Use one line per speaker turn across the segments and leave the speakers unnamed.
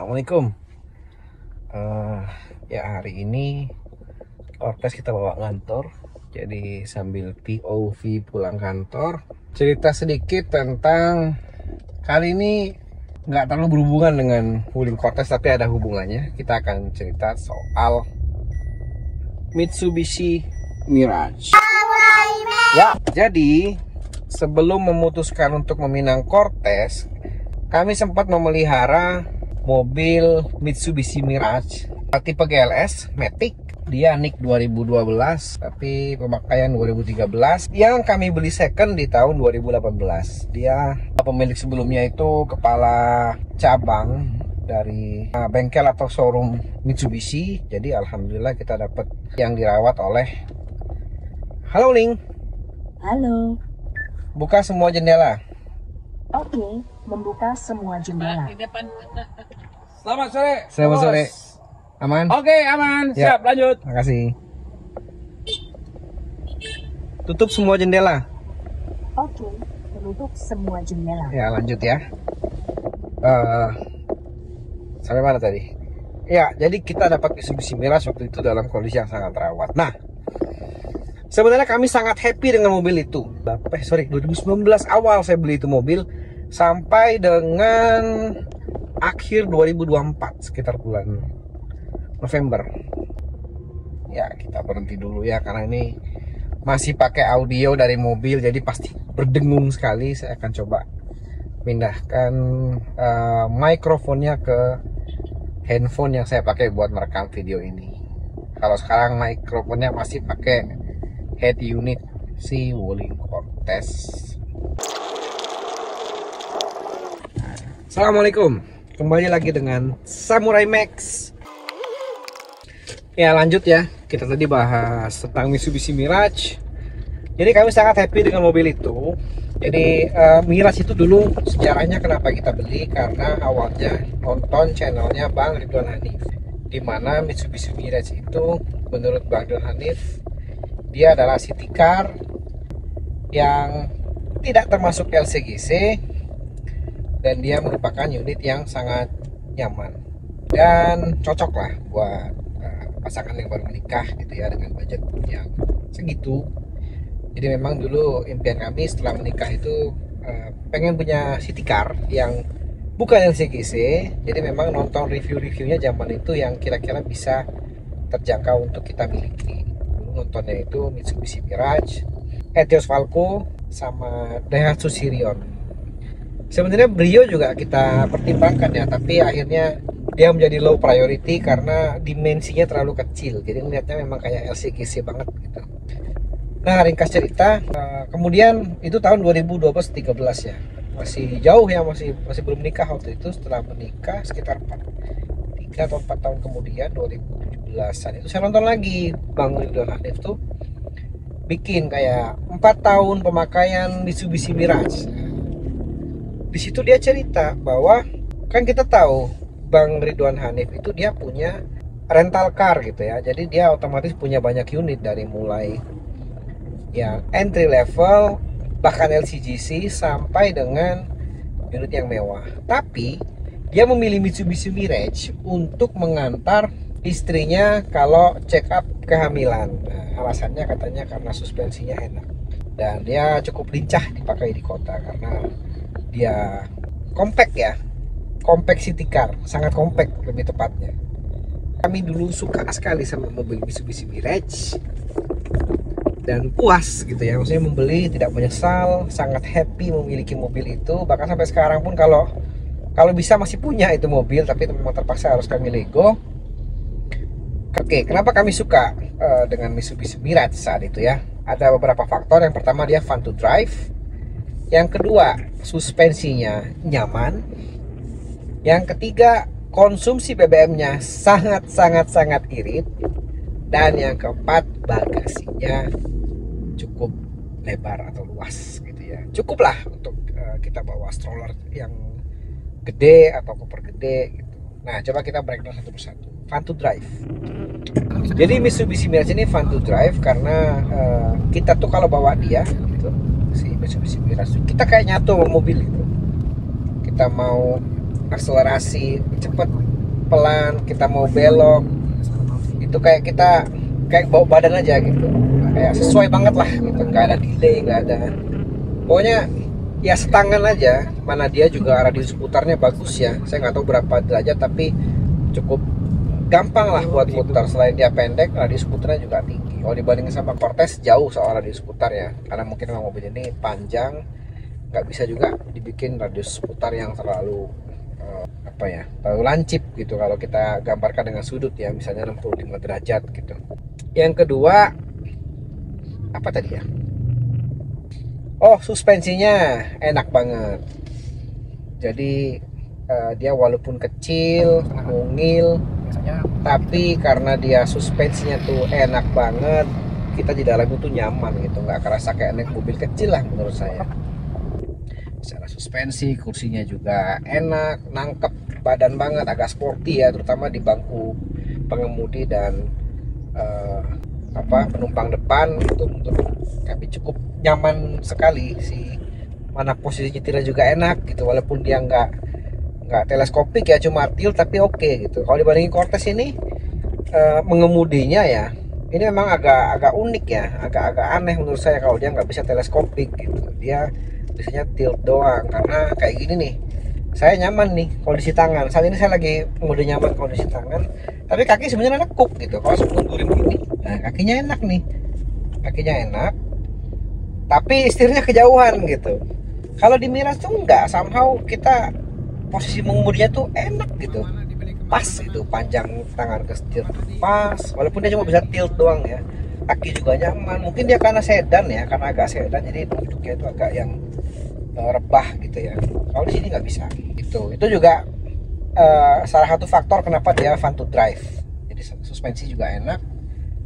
Assalamualaikum. Ya hari ini Cortez kita bawa kantor. Jadi sambil POV pulang kantor, cerita sedikit tentang kali ini nggak terlalu berhubungan dengan Wuling Cortez, tapi ada hubungannya. Kita akan cerita soal Mitsubishi Mirage. Ya, jadi sebelum memutuskan untuk meminang Cortez, kami sempat memelihara mobil Mitsubishi Mirage tipe GLS Matic. Dia NIK 2012 tapi pemakaian 2013, yang kami beli second di tahun 2018. Dia pemilik sebelumnya itu kepala cabang dari bengkel atau showroom Mitsubishi. Jadi alhamdulillah kita dapat yang dirawat oleh. Halo Ling.
Halo.
Buka semua jendela.
Oke, membuka semua jendela.
Selamat sore.
Selamat sore. Aman?
Oke, aman.
Ya.
Siap, lanjut.
Makasih. Tutup semua jendela.
Oke, menutup semua jendela.
Ya, lanjut ya. Sampai mana tadi? Ya, jadi kita dapat Mitsubishi Mirage waktu itu dalam kondisi yang sangat terawat. Nah, sebenarnya kami sangat happy dengan mobil itu. 2019 awal saya beli itu mobil sampai dengan akhir 2024, sekitar bulan November. Ya, kita berhenti dulu ya karena ini masih pakai audio dari mobil, jadi pasti berdengung sekali. Saya akan coba pindahkan mikrofonnya ke handphone yang saya pakai buat merekam video ini. Kalau sekarang mikrofonnya masih pakai head unit si Wuling Cortez. Assalamualaikum, kembali lagi dengan Samurai Max. Ya, lanjut ya. Kita tadi bahas tentang Mitsubishi Mirage. Jadi kami sangat happy dengan mobil itu. Jadi Mirage itu dulu sejarahnya kenapa kita beli, karena awalnya nonton channelnya Bang Ridwan Hanif, dimana Mitsubishi Mirage itu menurut Bang Ridwan Hanif dia adalah city car yang tidak termasuk LCGC, dan dia merupakan unit yang sangat nyaman dan cocok lah buat pasangan yang baru menikah gitu ya, dengan budget yang segitu. Jadi memang dulu impian kami setelah menikah itu pengen punya city car yang bukan LCGC. Jadi memang nonton review-reviewnya zaman itu yang kira-kira bisa terjangkau untuk kita miliki. Dulu nontonnya itu Mitsubishi Mirage, Etios Valco, sama Daihatsu Sirion. Sebenarnya Brio juga kita pertimbangkan ya, tapi akhirnya dia menjadi low priority karena dimensinya terlalu kecil. Jadi melihatnya memang kayak LCGC banget gitu. Nah, ringkas cerita, kemudian itu tahun 2012-13 ya. Masih jauh ya, masih belum nikah waktu itu. Setelah menikah sekitar 3 atau 4 tahun kemudian, 2017-an itu saya nonton lagi Bang Ridwan Hanif tuh bikin kayak 4 tahun pemakaian Mitsubishi Mirage. Di situ dia cerita bahwa kan kita tahu Bang Ridwan Hanif itu dia punya rental car gitu ya. Jadi dia otomatis punya banyak unit, dari mulai yang entry level bahkan LCGC sampai dengan unit yang mewah. Tapi dia memilih Mitsubishi Mirage untuk mengantar istrinya kalau check up kehamilan. Nah, alasannya katanya karena suspensinya enak dan dia cukup lincah dipakai di kota karena dia compact ya. Compact city car, sangat compact lebih tepatnya. Kami dulu suka sekali sama mobil Mitsubishi Mirage dan puas gitu ya, maksudnya membeli tidak menyesal, sangat happy memiliki mobil itu. Bahkan sampai sekarang pun kalau bisa masih punya itu mobil, tapi memang terpaksa harus kami Lego. Oke, kenapa kami suka dengan Mitsubishi Mirage saat itu ya? Ada beberapa faktor. Yang pertama, dia fun to drive. Yang kedua, suspensinya nyaman. Yang ketiga, konsumsi BBM-nya sangat irit. Dan yang keempat, bagasinya cukup lebar atau luas gitu ya. Cukup lah untuk kita bawa stroller yang gede atau koper gede gitu. Nah, coba kita breakdown satu persatu. Fun to drive. Jadi Mitsubishi Mirage ini fun to drive karena kita tuh kalau bawa dia gitu, si Mitsubishi Mirage, kita kayak nyatu sama mobil gitu. Kita mau akselerasi cepet pelan, kita mau belok itu kayak bawa badan aja gitu, kayak sesuai banget lah gitu, nggak ada delay, nggak ada, pokoknya ya setangan aja. Mana dia juga radius putarnya bagus ya, saya nggak tahu berapa derajat tapi cukup gampang lah buat putar. Selain dia pendek, radius putarnya juga tinggi. Kalau dibandingin sama Cortez jauh soal radius putar ya, karena mungkin memang mobil ini panjang, nggak bisa juga dibikin radius putar yang terlalu terlalu lancip gitu kalau kita gambarkan dengan sudut ya, misalnya 65 derajat gitu. Yang kedua apa tadi ya? Oh, suspensinya enak banget. Jadi dia walaupun kecil, mungil, tapi karena dia suspensinya tuh enak banget, kita di dalam itu nyaman gitu, nggak kerasa kayak naik mobil kecil lah menurut saya. Secara suspensi, kursinya juga enak, nangkep badan banget, agak sporty ya, terutama di bangku pengemudi dan penumpang depan itu tapi cukup nyaman sekali sih. Mana posisi nyetirnya juga enak gitu, walaupun dia nggak teleskopik ya, cuma tilt tapi oke gitu. Kalau dibandingin Cortez ini mengemudinya ya, ini memang agak unik ya, agak aneh menurut saya kalau dia nggak bisa teleskopik gitu. Dia biasanya tilt doang, karena kayak gini nih, saya nyaman nih kondisi tangan. Saat ini saya lagi mode nyaman kondisi tangan, tapi kaki sebenarnya nekuk gitu. Kalau sebelum turun begini, nah kakinya enak nih, kakinya enak, tapi setirnya kejauhan gitu. Kalau di Mirage tuh enggak, somehow kita posisi mengemudinya tuh enak gitu, pas itu, panjang tangan ke setir pas, walaupun dia cuma bisa tilt doang ya. Kaki juga nyaman, mungkin dia karena sedan ya, karena agak sedan jadi duduknya itu agak yang rebah gitu ya. Kalau di sini nggak bisa. Itu juga salah satu faktor kenapa dia fun to drive. Jadi suspensi juga enak,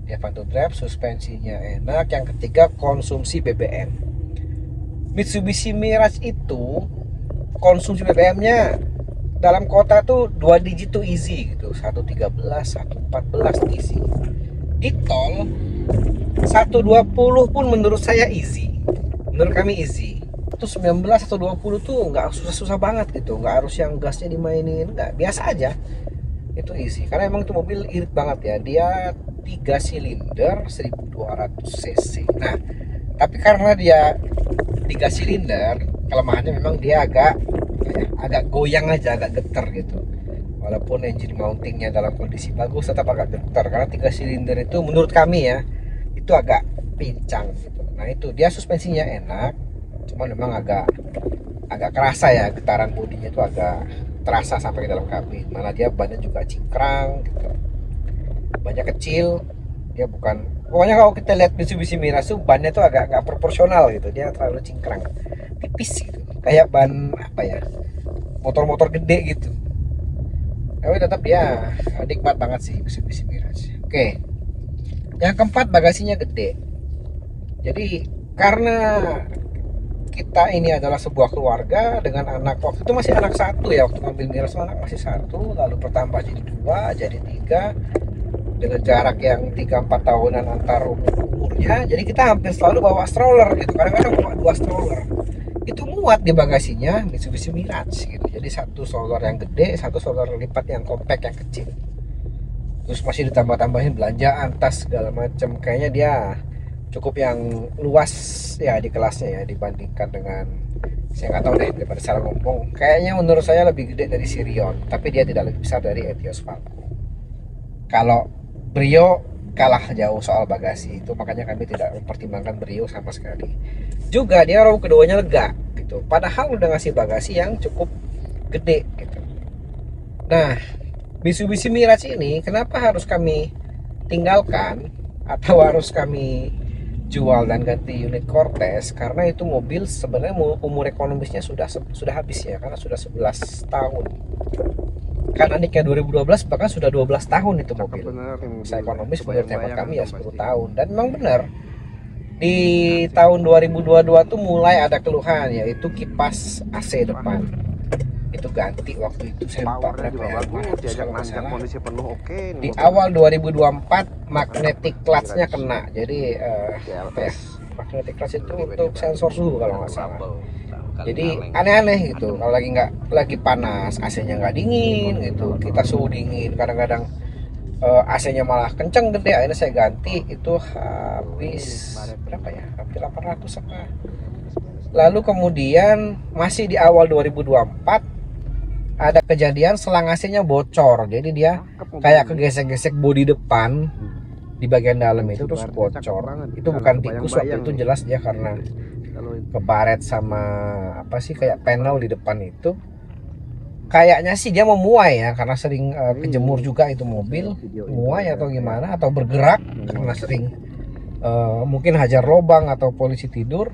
dia fun to drive, suspensinya enak. Yang ketiga, konsumsi BBM. Mitsubishi Mirage itu konsumsi BBM-nya dalam kota tuh 2 digit tuh easy gitu, 113, 114 easy. Di tol 120 pun menurut saya easy, menurut kami easy. 19 atau 20 tuh nggak susah-susah banget gitu, nggak harus yang gasnya dimainin, nggak, biasa aja, itu easy. Karena emang itu mobil irit banget ya, dia 3 silinder 1200 cc. Nah, tapi karena dia 3 silinder, kelemahannya memang dia agak goyang aja, agak getar gitu. Walaupun engine mountingnya dalam kondisi bagus, tetap agak getar karena 3 silinder itu menurut kami ya, itu agak pincang gitu. Nah itu dia suspensinya enak, cuman memang agak kerasa ya, getaran bodinya itu agak terasa sampai ke dalam kabin. Mana dia bannya juga cingkrang gitu, bannya kecil, dia bukan, pokoknya kalau kita lihat Mitsubishi Mirage tuh bannya tuh agak nggak proporsional gitu, dia terlalu cingkrang, tipis gitu, kayak ban motor-motor gede gitu. Tapi tetap ya nikmat banget sih Mitsubishi Mirage. Oke, yang keempat, bagasinya gede. Jadi karena kita ini adalah sebuah keluarga dengan anak, waktu itu masih anak satu ya, waktu ngambil Mirage anak masih satu, lalu bertambah jadi 2, jadi 3, dengan jarak yang 3-4 tahunan antar umurnya. Jadi kita hampir selalu bawa stroller gitu, kadang-kadang bawa 2 stroller. Itu muat di bagasinya Mitsubishi Mirage gitu. Jadi satu stroller yang gede, satu stroller lipat yang compact yang kecil. Terus masih ditambah-tambahin belanjaan, tas segala macam. Kayaknya dia cukup yang luas ya di kelasnya ya, dibandingkan dengan, saya nggak tahu deh, daripada salah ngomong, kayaknya menurut saya lebih gede dari Sirion, tapi dia tidak lebih besar dari Etios Falco. Kalau Brio kalah jauh soal bagasi, itu makanya kami tidak mempertimbangkan Brio sama sekali. Juga dia row keduanya lega gitu, padahal udah ngasih bagasi yang cukup gede gitu. Nah, Mitsubishi Mirage ini kenapa harus kami tinggalkan atau harus kami jual dan ganti unit Cortez? Karena itu mobil sebenarnya umur ekonomisnya sudah habis ya, karena sudah 11 tahun. Kan Aniknya 2012 bahkan sudah 12 tahun itu mobil. Saya ekonomis menurut hemat kami ya 10 tahun. Dan memang benar, di tahun 2022 tuh mulai ada keluhan, yaitu kipas AC depan itu ganti. Waktu itu saya lupa berapa ya,
kondisi penuh oke.
Di awal 2024 magnetic clutch-nya kena. Jadi magnetic clutch itu untuk sensor suhu kalau nggak salah. Jadi aneh-aneh gitu. Kalau lagi panas, AC-nya nggak dingin gitu. Kita suhu dingin, kadang-kadang AC-nya malah kenceng gede. Akhirnya saya ganti, itu habis berapa ya? Hampir 800 apa. Lalu kemudian masih di awal 2024 ada kejadian selang AC-nya bocor. Jadi dia kayak kegesek-gesek bodi depan di bagian dalam itu terus bocor. Itu bukan tikus waktu itu, jelas dia karena kebaret sama apa sih, kayak panel di depan itu. Kayaknya sih dia memuai ya, karena sering kejemur juga itu mobil, muai atau gimana, atau bergerak karena sering mungkin hajar lubang atau polisi tidur.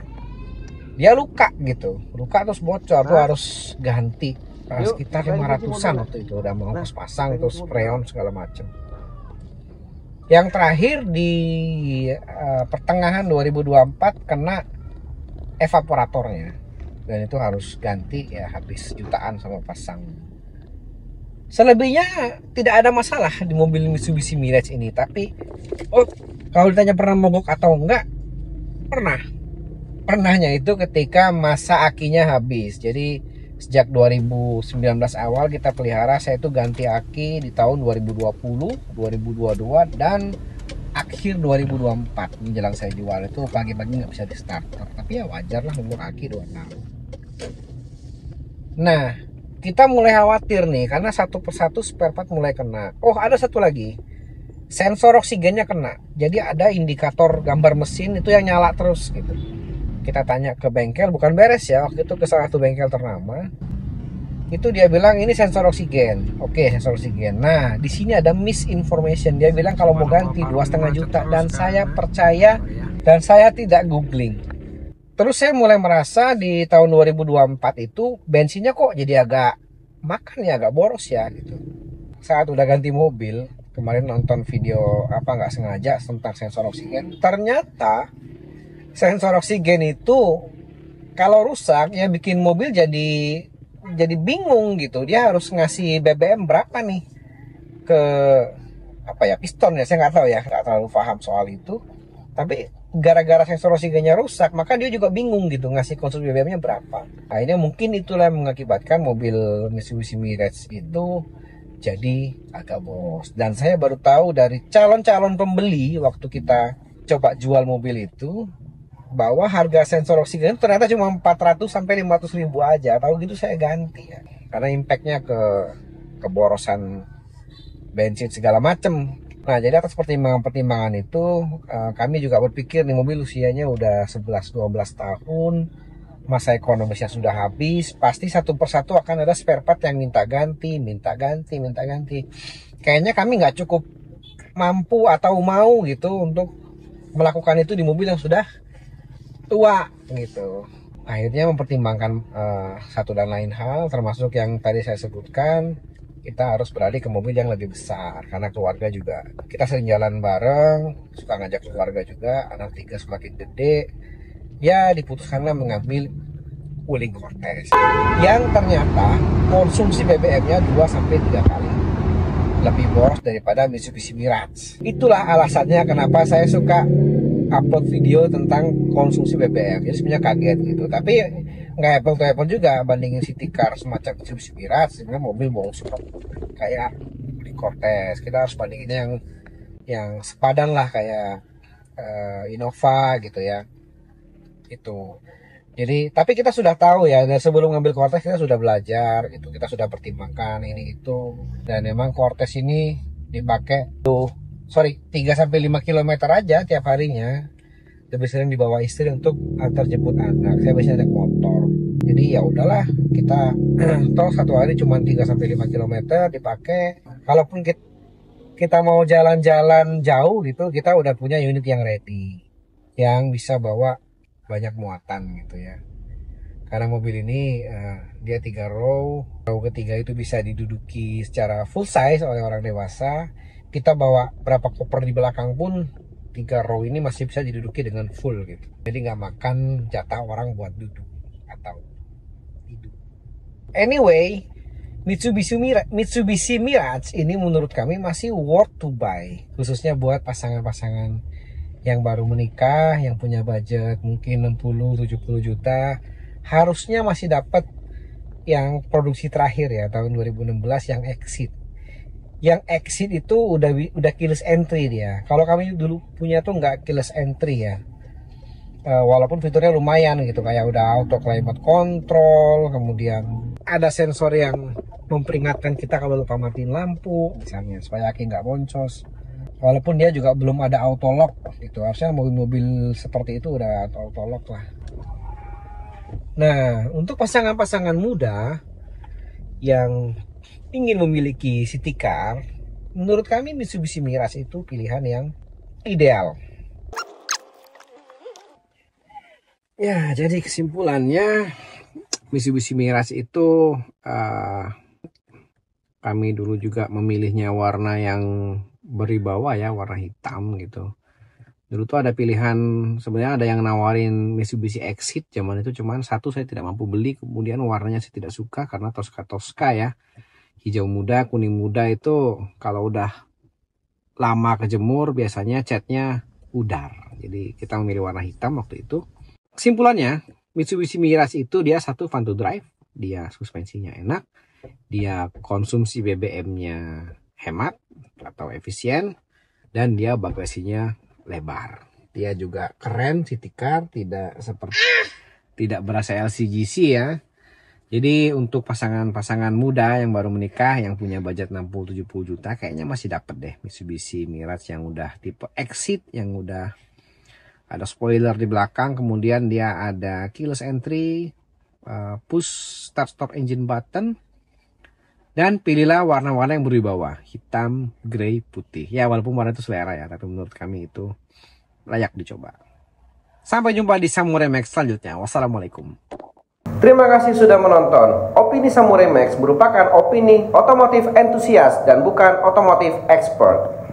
Dia luka gitu, luka terus bocor tuh, harus ganti sekitar 500-an waktu itu, udah mau pasang terus freon segala macem. Yang terakhir di pertengahan 2024 kena evaporatornya, dan itu harus ganti ya, habis jutaan sama pasang. Selebihnya tidak ada masalah di mobil Mitsubishi Mirage ini. Tapi kalau ditanya pernah mogok atau enggak, pernahnya itu ketika masa akinya habis. Jadi sejak 2019 awal kita pelihara, saya itu ganti aki di tahun 2020, 2022 dan akhir 2024 menjelang saya jual. Itu pagi-pagi nggak bisa di starter, tapi ya wajar lah, umur aki 2 tahun. Nah, kita mulai khawatir nih karena satu persatu spare part mulai kena. Oh, ada satu lagi, sensor oksigennya kena. Jadi ada indikator gambar mesin itu yang nyala terus gitu. Kita tanya ke bengkel, bukan beres ya, waktu itu ke salah satu bengkel ternama. Itu dia bilang ini sensor oksigen. Oke, sensor oksigen. Nah, di sini ada misinformation. Dia bilang kalau mau ganti 2,5 juta, dan saya percaya dan saya tidak googling. Terus saya mulai merasa di tahun 2024 itu bensinnya kok jadi agak makan ya, agak boros ya gitu. Saat udah ganti mobil, kemarin nonton video nggak sengaja tentang sensor oksigen. Ternyata sensor oksigen itu kalau rusak ya bikin mobil jadi bingung gitu. Dia harus ngasih BBM berapa nih ke piston ya, saya nggak tahu ya, nggak terlalu paham soal itu. Tapi gara-gara sensor oksigennya rusak, maka dia juga bingung gitu ngasih konsumsi BBM-nya berapa. Akhirnya mungkin itulah yang mengakibatkan mobil Mitsubishi Mirage itu jadi agak boros. Dan saya baru tahu dari calon-calon pembeli waktu kita coba jual mobil itu, bahwa harga sensor oksigen ternyata cuma 400 sampai 500 ribu aja. Tahu gitu saya ganti ya, karena impactnya ke keborosan bensin segala macem. Nah, jadi atas pertimbangan-pertimbangan itu kami juga berpikir nih, mobil usianya udah 11-12 tahun, masa ekonomisnya sudah habis, pasti satu persatu akan ada spare part yang minta ganti. Kayaknya kami nggak cukup mampu atau mau gitu untuk melakukan itu di mobil yang sudah tua gitu. Akhirnya mempertimbangkan satu dan lain hal, termasuk yang tadi saya sebutkan, kita harus beralih ke mobil yang lebih besar karena keluarga juga. Kita sering jalan bareng, suka ngajak keluarga juga, anak 3 semakin gede. Ya diputuskanlah mengambil Wuling Cortez yang ternyata konsumsi BBM-nya 2-3 kali lebih boros daripada Mitsubishi Mirage. Itulah alasannya kenapa saya suka upload video tentang konsumsi BBM. Jadi sebenarnya kaget gitu, tapi nggak apple to apple juga bandingin city car semacam Mitsubishi Mirage dengan mobil bongsor kayak Wuling Cortez. Kita harus bandinginnya yang sepadan lah, kayak Innova gitu ya. Itu jadi, tapi kita sudah tahu ya, dan sebelum ngambil Cortez kita sudah belajar gitu, kita sudah pertimbangkan ini itu, dan memang Cortez ini dipakai 3-5 km aja tiap harinya. Lebih sering dibawa istri untuk antar jemput anak, saya biasanya naik motor. Jadi ya udahlah, kita toh satu hari cuma 3-5 km dipakai. Kalaupun kita mau jalan-jalan jauh gitu, kita udah punya unit yang ready, yang bisa bawa banyak muatan gitu ya. Karena mobil ini dia 3 row ketiga itu bisa diduduki secara full size oleh orang dewasa. Kita bawa berapa koper di belakang pun 3 row ini masih bisa diduduki dengan full gitu. Jadi nggak makan jatah orang buat duduk atau tidur. Anyway, Mitsubishi Mirage ini menurut kami masih worth to buy, khususnya buat pasangan-pasangan yang baru menikah, yang punya budget mungkin 60-70 juta, harusnya masih dapat yang produksi terakhir ya, tahun 2016 yang Exit. Yang Exit itu udah keyless entry dia. Kalau kami dulu punya tuh nggak keyless entry ya. Walaupun fiturnya lumayan gitu, kayak udah auto climate control, kemudian ada sensor yang memperingatkan kita kalau lupa matiin lampu misalnya supaya aki nggak boncos. Walaupun dia juga belum ada auto lock gitu, harusnya mobil-mobil seperti itu udah auto lock lah. Nah, untuk pasangan-pasangan muda yang ingin memiliki city car, menurut kami Mitsubishi Mirage itu pilihan yang ideal. Ya, jadi kesimpulannya Mitsubishi Mirage itu kami dulu juga memilihnya warna yang berwibawa ya, warna hitam gitu. Dulu tuh ada pilihan, sebenarnya ada yang nawarin Mitsubishi Exit zaman itu, cuman satu saya tidak mampu beli, kemudian warnanya saya tidak suka karena Tosca ya. Hijau muda, kuning muda itu kalau udah lama kejemur biasanya catnya pudar. Jadi kita memilih warna hitam waktu itu. Kesimpulannya, Mitsubishi Mirage itu dia satu fun to drive, dia suspensinya enak, dia konsumsi BBM-nya hemat atau efisien, dan dia bagasinya lebar. Dia juga keren city car, tidak berasa LCGC ya. Jadi untuk pasangan-pasangan muda yang baru menikah yang punya budget 60-70 juta kayaknya masih dapat deh Mitsubishi Mirage yang udah tipe Exit, yang udah ada spoiler di belakang, kemudian dia ada keyless entry, push start stop engine button, dan pilihlah warna-warna yang berwibawa, hitam, grey, putih. Ya walaupun warna itu selera ya, tapi menurut kami itu layak dicoba. Sampai jumpa di Samurai Max selanjutnya. Wassalamualaikum.
Terima kasih sudah menonton. Opini Samurai Max merupakan opini otomotif entusias dan bukan otomotif expert.